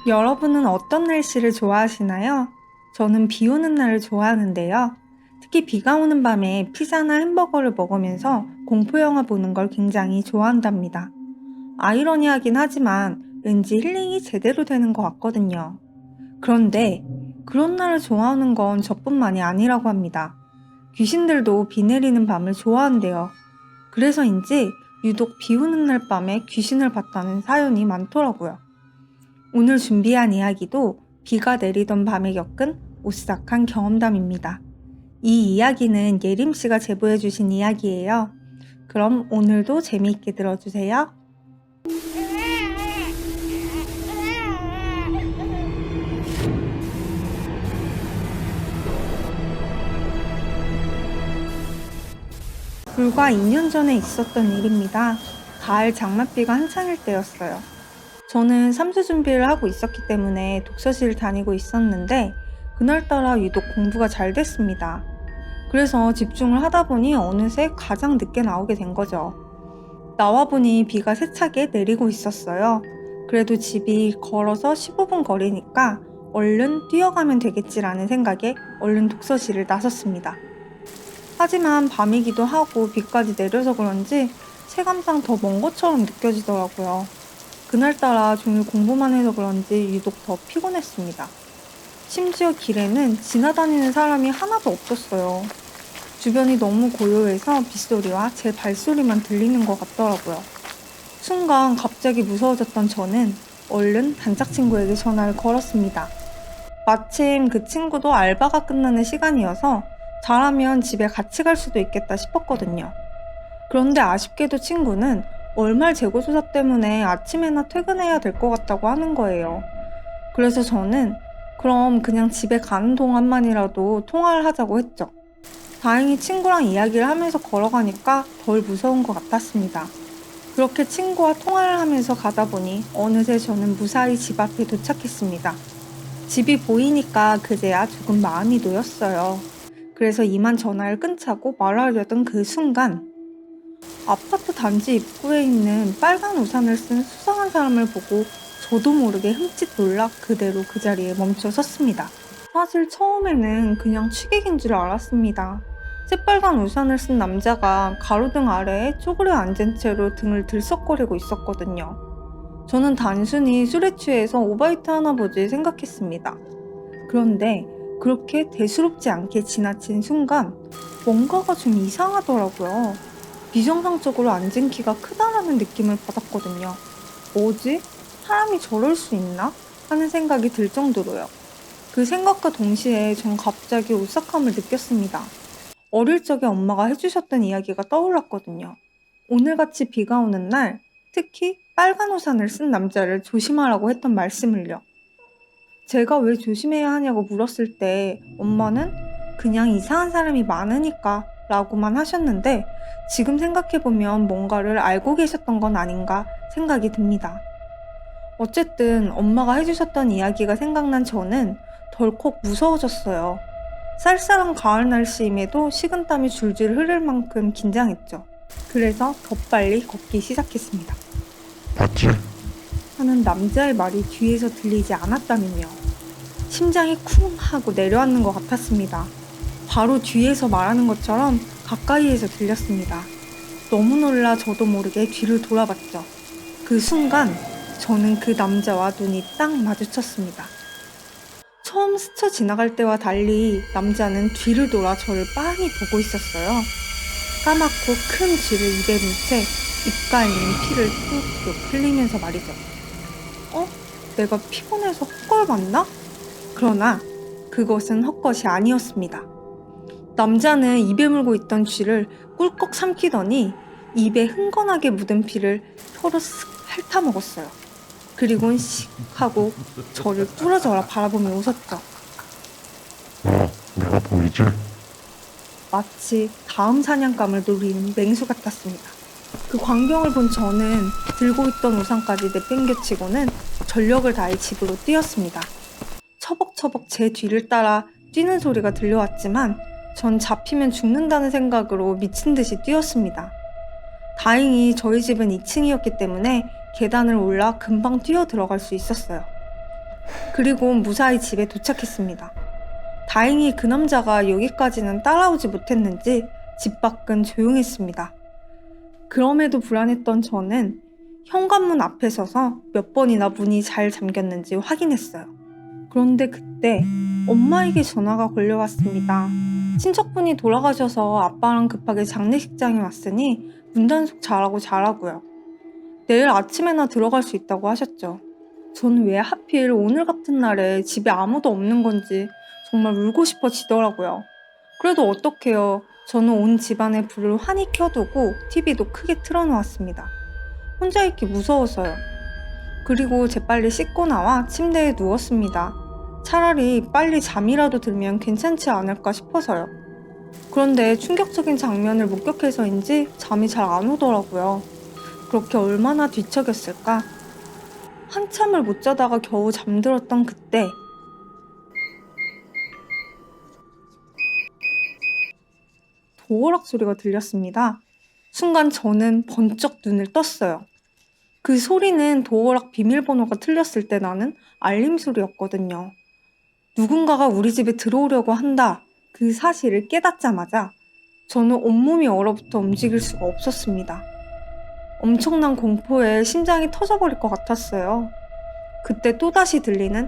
여러분은 어떤 날씨를 좋아하시나요? 저는 비 오는 날을 좋아하는데요. 특히 비가 오는 밤에 피자나 햄버거를 먹으면서 공포영화 보는 걸 굉장히 좋아한답니다. 아이러니하긴 하지만 왠지 힐링이 제대로 되는 것 같거든요. 그런데 그런 날을 좋아하는 건 저뿐만이 아니라고 합니다. 귀신들도 비 내리는 밤을 좋아한대요. 그래서인지 유독 비 오는 날 밤에 귀신을 봤다는 사연이 많더라고요. 오늘 준비한 이야기도 비가 내리던 밤에 겪은 오싹한 경험담입니다. 이 이야기는 예림 씨가 제보해 주신 이야기예요. 그럼 오늘도 재미있게 들어주세요. 불과 2년 전에 있었던 일입니다. 가을 장맛비가 한창일 때였어요. 저는 3수 준비를 하고 있었기 때문에 독서실을 다니고 있었는데 그날따라 유독 공부가 잘 됐습니다. 그래서 집중을 하다 보니 어느새 가장 늦게 나오게 된 거죠. 나와보니 비가 세차게 내리고 있었어요. 그래도 집이 걸어서 15분 거리니까 얼른 뛰어가면 되겠지라는 생각에 얼른 독서실을 나섰습니다. 하지만 밤이기도 하고 비까지 내려서 그런지 체감상 더 먼 것처럼 느껴지더라고요. 그날따라 종일 공부만 해서 그런지 유독 더 피곤했습니다. 심지어 길에는 지나다니는 사람이 하나도 없었어요. 주변이 너무 고요해서 빗소리와 제 발소리만 들리는 것 같더라고요. 순간 갑자기 무서워졌던 저는 얼른 단짝 친구에게 전화를 걸었습니다. 마침 그 친구도 알바가 끝나는 시간이어서 잘하면 집에 같이 갈 수도 있겠다 싶었거든요. 그런데 아쉽게도 친구는 월말 재고조사 때문에 아침에나 퇴근해야 될 것 같다고 하는 거예요. 그래서 저는 그럼 그냥 집에 가는 동안만이라도 통화를 하자고 했죠. 다행히 친구랑 이야기를 하면서 걸어가니까 덜 무서운 것 같았습니다. 그렇게 친구와 통화를 하면서 가다 보니 어느새 저는 무사히 집 앞에 도착했습니다. 집이 보이니까 그제야 조금 마음이 놓였어요. 그래서 이만 전화를 끊자고 말하려던 그 순간 아파트 단지 입구에 있는 빨간 우산을 쓴 수상한 사람을 보고 저도 모르게 흠칫 놀라 그대로 그 자리에 멈춰 섰습니다. 사실 처음에는 그냥 취객인 줄 알았습니다. 새빨간 우산을 쓴 남자가 가로등 아래에 쪼그려 앉은 채로 등을 들썩거리고 있었거든요. 저는 단순히 술에 취해서 오바이트 하나 보지 생각했습니다. 그런데 그렇게 대수롭지 않게 지나친 순간 뭔가가 좀 이상하더라고요. 비정상적으로 앉은 키가 크다라는 느낌을 받았거든요. 뭐지? 사람이 저럴 수 있나? 하는 생각이 들 정도로요. 그 생각과 동시에 전 갑자기 오싹함을 느꼈습니다. 어릴 적에 엄마가 해주셨던 이야기가 떠올랐거든요. 오늘같이 비가 오는 날, 특히 빨간 우산을 쓴 남자를 조심하라고 했던 말씀을요. 제가 왜 조심해야 하냐고 물었을 때 엄마는 그냥 이상한 사람이 많으니까 라고만 하셨는데 지금 생각해보면 뭔가를 알고 계셨던 건 아닌가 생각이 듭니다. 어쨌든 엄마가 해주셨던 이야기가 생각난 저는 덜컥 무서워졌어요. 쌀쌀한 가을 날씨임에도 식은땀이 줄줄 흐를 만큼 긴장했죠. 그래서 더 빨리 걷기 시작했습니다. 맞지? 하는 남자의 말이 뒤에서 들리지 않았다면요. 심장이 쿵 하고 내려앉는 것 같았습니다. 바로 뒤에서 말하는 것처럼 가까이에서 들렸습니다. 너무 놀라 저도 모르게 뒤를 돌아봤죠. 그 순간 저는 그 남자와 눈이 딱 마주쳤습니다. 처음 스쳐 지나갈 때와 달리 남자는 뒤를 돌아 저를 빤히 보고 있었어요. 까맣고 큰 쥐를 입에 문 채 입가에 있는 피를 뚝뚝 흘리면서 말이죠. 내가 피곤해서 헛걸봤나? 그러나 그것은 헛것이 아니었습니다. 남자는 입에 물고 있던 쥐를 꿀꺽 삼키더니 입에 흥건하게 묻은 피를 혀로 쓱 핥아먹었어요. 그리곤 씩 하고 저를 뚫어져라 바라보며 웃었죠. 내가 보이지? 마치 다음 사냥감을 노리는 맹수 같았습니다. 그 광경을 본 저는 들고 있던 우산까지 내팽개치고는 전력을 다해 집으로 뛰었습니다. 처벅처벅 제 뒤를 따라 뛰는 소리가 들려왔지만 전 잡히면 죽는다는 생각으로 미친 듯이 뛰었습니다. 다행히 저희 집은 2층이었기 때문에 계단을 올라 금방 뛰어 들어갈 수 있었어요. 그리고 무사히 집에 도착했습니다. 다행히 그 남자가 여기까지는 따라오지 못했는지 집 밖은 조용했습니다. 그럼에도 불안했던 저는 현관문 앞에 서서 몇 번이나 문이 잘 잠겼는지 확인했어요. 그런데 그때 엄마에게 전화가 걸려왔습니다. 친척분이 돌아가셔서 아빠랑 급하게 장례식장에 왔으니 문단속 잘하고요. 내일 아침에나 들어갈 수 있다고 하셨죠. 저는 왜 하필 오늘 같은 날에 집에 아무도 없는 건지 정말 울고 싶어지더라고요. 그래도 어떡해요. 저는 온 집안의 불을 환히 켜두고 TV도 크게 틀어놓았습니다. 혼자 있기 무서워서요. 그리고 재빨리 씻고 나와 침대에 누웠습니다. 차라리 빨리 잠이라도 들면 괜찮지 않을까 싶어서요. 그런데 충격적인 장면을 목격해서인지 잠이 잘 안 오더라고요. 그렇게 얼마나 뒤척였을까? 한참을 못 자다가 겨우 잠들었던 그때 도어락 소리가 들렸습니다. 순간 저는 번쩍 눈을 떴어요. 그 소리는 도어락 비밀번호가 틀렸을 때 나는 알림 소리였거든요. 누군가가 우리 집에 들어오려고 한다. 그 사실을 깨닫자마자 저는 온몸이 얼어붙어 움직일 수가 없었습니다. 엄청난 공포에 심장이 터져버릴 것 같았어요. 그때 또다시 들리는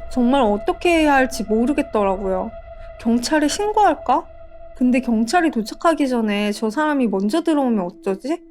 정말 어떻게 해야 할지 모르겠더라고요. 경찰에 신고할까? 근데 경찰이 도착하기 전에 저 사람이 먼저 들어오면 어쩌지?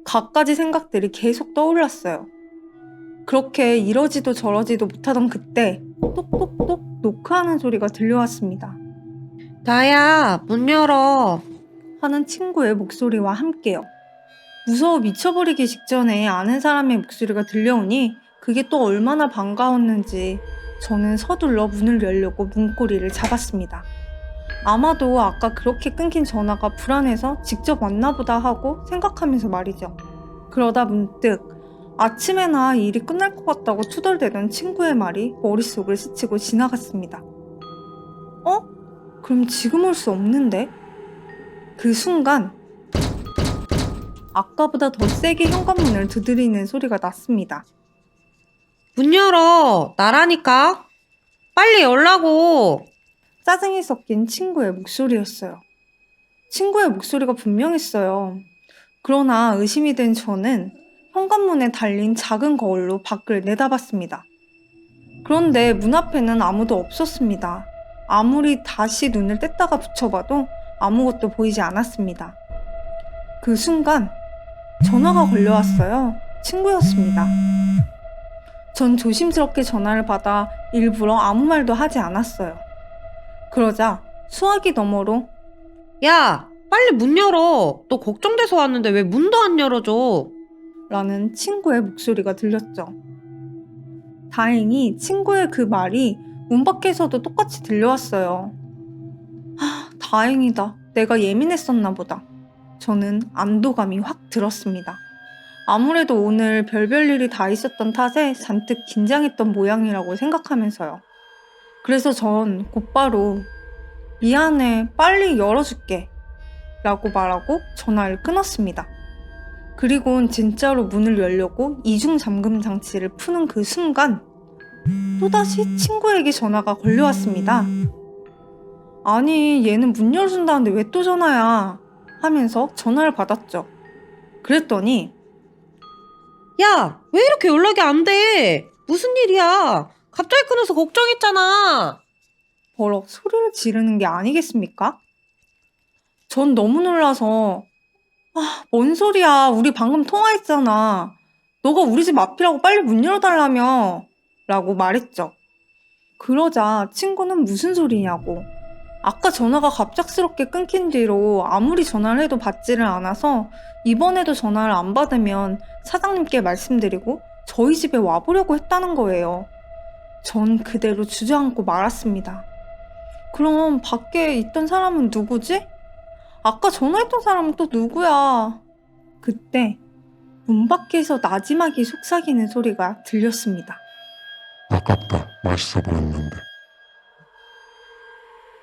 갖가지 생각들이 계속 떠올랐어요. 그렇게 이러지도 저러지도 못하던 그때 똑똑똑 노크하는 소리가 들려왔습니다. 나야, 문 열어. 하는 친구의 목소리와 함께요. 무서워 미쳐버리기 직전에 아는 사람의 목소리가 들려오니 그게 또 얼마나 반가웠는지 저는 서둘러 문을 열려고 문고리를 잡았습니다. 아마도 아까 그렇게 끊긴 전화가 불안해서 직접 왔나 보다 하고 생각하면서 말이죠. 그러다 문득 아침에나 일이 끝날 것 같다고 투덜대던 친구의 말이 머릿속을 스치고 지나갔습니다. 그럼 지금 올 수 없는데? 그 순간 아까보다 더 세게 현관문을 두드리는 소리가 났습니다. 문 열어. 나라니까. 빨리 열라고. 짜증이 섞인 친구의 목소리였어요. 친구의 목소리가 분명했어요. 그러나 의심이 된 저는 현관문에 달린 작은 거울로 밖을 내다봤습니다. 그런데 문 앞에는 아무도 없었습니다. 아무리 다시 눈을 뗐다가 붙여봐도 아무것도 보이지 않았습니다. 그 순간 전화가 걸려왔어요. 친구였습니다. 전 조심스럽게 전화를 받아 일부러 아무 말도 하지 않았어요. 그러자 수화기 너머로 야, 빨리 문 열어. 너 걱정돼서 왔는데 왜 문도 안 열어줘? 라는 친구의 목소리가 들렸죠. 다행히 친구의 그 말이 문 밖에서도 똑같이 들려왔어요. 다행이다. 내가 예민했었나 보다. 저는 안도감이 확 들었습니다. 아무래도 오늘 별별 일이 다 있었던 탓에 잔뜩 긴장했던 모양이라고 생각하면서요. 그래서 전 곧바로 미안해, 빨리 열어줄게 라고 말하고 전화를 끊었습니다. 그리고는 진짜로 문을 열려고 이중 잠금 장치를 푸는 그 순간 또다시 친구에게 전화가 걸려왔습니다. 아니, 얘는 문 열어준다는데 왜 또 전화야? 하면서 전화를 받았죠. 그랬더니 야, 왜 이렇게 연락이 안 돼? 무슨 일이야? 갑자기 끊어서 걱정했잖아. 버럭 소리를 지르는 게 아니겠습니까? 전 너무 놀라서 뭔 소리야. 우리 방금 통화했잖아. 너가 우리 집 앞이라고 빨리 문 열어달라며 라고 말했죠. 그러자 친구는 무슨 소리냐고. 아까 전화가 갑작스럽게 끊긴 뒤로 아무리 전화를 해도 받지를 않아서 이번에도 전화를 안 받으면 사장님께 말씀드리고 저희 집에 와보려고 했다는 거예요. 전 그대로 주저앉고 말았습니다. 그럼 밖에 있던 사람은 누구지? 아까 전화했던 사람은 또 누구야? 그때 문 밖에서 나지막이 속삭이는 소리가 들렸습니다. 아깝다. 맛있어 보였는데.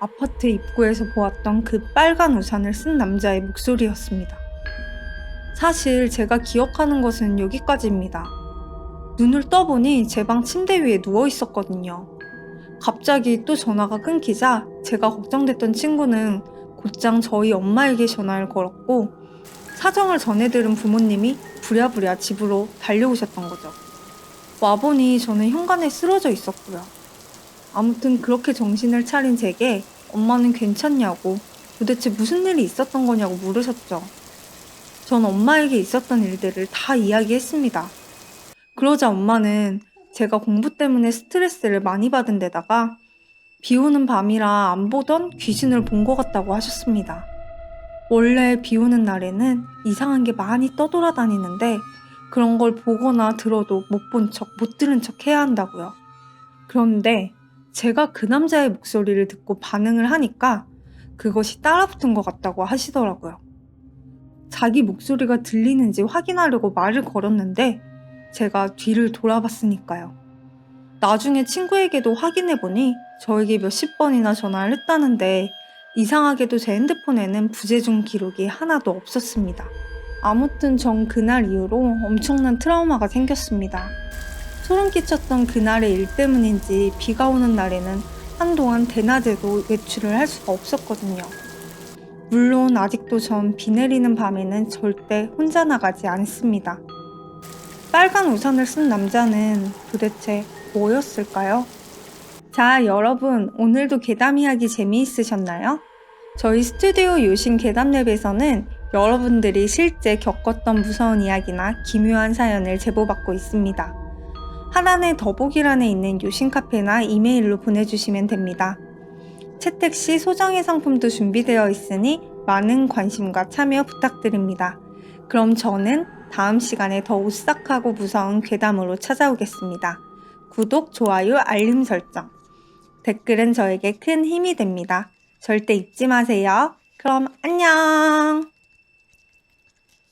아파트 입구에서 보았던 그 빨간 우산을 쓴 남자의 목소리였습니다. 사실 제가 기억하는 것은 여기까지입니다. 눈을 떠보니 제 방 침대 위에 누워 있었거든요. 갑자기 또 전화가 끊기자 제가 걱정됐던 친구는 곧장 저희 엄마에게 전화를 걸었고 사정을 전해들은 부모님이 부랴부랴 집으로 달려오셨던 거죠. 와보니 저는 현관에 쓰러져 있었고요. 아무튼 그렇게 정신을 차린 제게 엄마는 괜찮냐고 도대체 무슨 일이 있었던 거냐고 물으셨죠. 전 엄마에게 있었던 일들을 다 이야기했습니다. 그러자 엄마는 제가 공부 때문에 스트레스를 많이 받은 데다가 비 오는 밤이라 안 보던 귀신을 본 것 같다고 하셨습니다. 원래 비 오는 날에는 이상한 게 많이 떠돌아다니는데 그런 걸 보거나 들어도 못 본 척, 못 들은 척 해야 한다고요. 그런데 제가 그 남자의 목소리를 듣고 반응을 하니까 그것이 따라붙은 것 같다고 하시더라고요. 자기 목소리가 들리는지 확인하려고 말을 걸었는데 제가 뒤를 돌아봤으니까요. 나중에 친구에게도 확인해보니 저에게 몇십 번이나 전화를 했다는데 이상하게도 제 핸드폰에는 부재중 기록이 하나도 없었습니다. 아무튼 전 그날 이후로 엄청난 트라우마가 생겼습니다. 소름 끼쳤던 그날의 일 때문인지 비가 오는 날에는 한동안 대낮에도 외출을 할 수가 없었거든요. 물론 아직도 전 비 내리는 밤에는 절대 혼자 나가지 않습니다. 빨간 우산을 쓴 남자는 도대체 뭐였을까요? 자, 여러분, 오늘도 괴담 이야기 재미있으셨나요? 저희 스튜디오 요신 괴담랩에서는 여러분들이 실제 겪었던 무서운 이야기나 기묘한 사연을 제보받고 있습니다. 하단의 더보기란에 있는 요신 카페나 이메일로 보내주시면 됩니다. 채택 시 소정의 상품도 준비되어 있으니 많은 관심과 참여 부탁드립니다. 그럼 저는 다음 시간에 더 오싹하고 무서운 괴담으로 찾아오겠습니다. 구독, 좋아요, 알림 설정. 댓글은 저에게 큰 힘이 됩니다. 절대 잊지 마세요. 그럼 안녕!